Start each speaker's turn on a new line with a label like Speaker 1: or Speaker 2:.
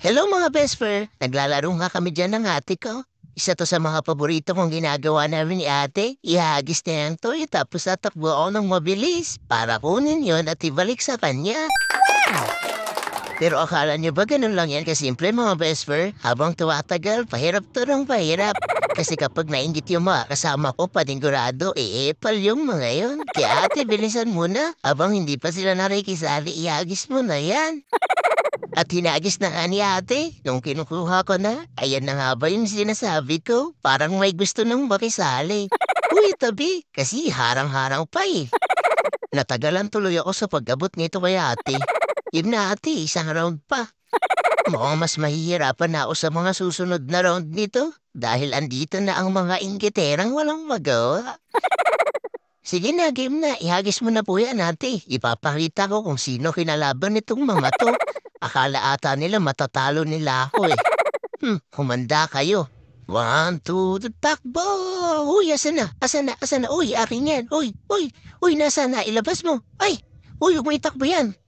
Speaker 1: Hello mga best friend, naglalaro nga kami dyan ng ate ko. Isa to sa mga paborito kong ginagawa namin ni ate. Ihagis niya yung toy tapos tatakbo ako ng mabilis para kunin yon at ibalik sa kanya. Pero akala niyo ba ganun lang yan kasimple mga best friend? Habang tumatagal, pahirap to ng pahirap. Kasi kapag nainggit yung mga kasama ko, panigurado, epal yung mga yon. Kaya ate, bilisan muna. Habang hindi pa sila nakikisali, ihagis mo na yan. At hinagis na nga ni ate, nung kinukuha ko na, ayan na nga ba yung sinasabi ko? Parang may gusto nang makisali. Uy, tabi, kasi harang-harang pa eh. Natagalan tuloy ako sa pag-abot nito kay ate. Yun na ate, isang round pa. Mukhang mas mahihirapan na ako sa mga susunod na round nito dahil andito na ang mga inggiterang walang magawa. Sige na, game na. Ihagis mo na po yan, ate. Ipapakita ko kung sino kinalaban nitong mga to. Akala ata nila matatalo nila ako eh. Humanda kayo. 1, 2, takbo! Uy, asan na? Asan na? Asan na? Uy, akin yan. Uy, uy, uy, nasa na? Ilabas mo. Ay, uy, huwag mo itakbo yan.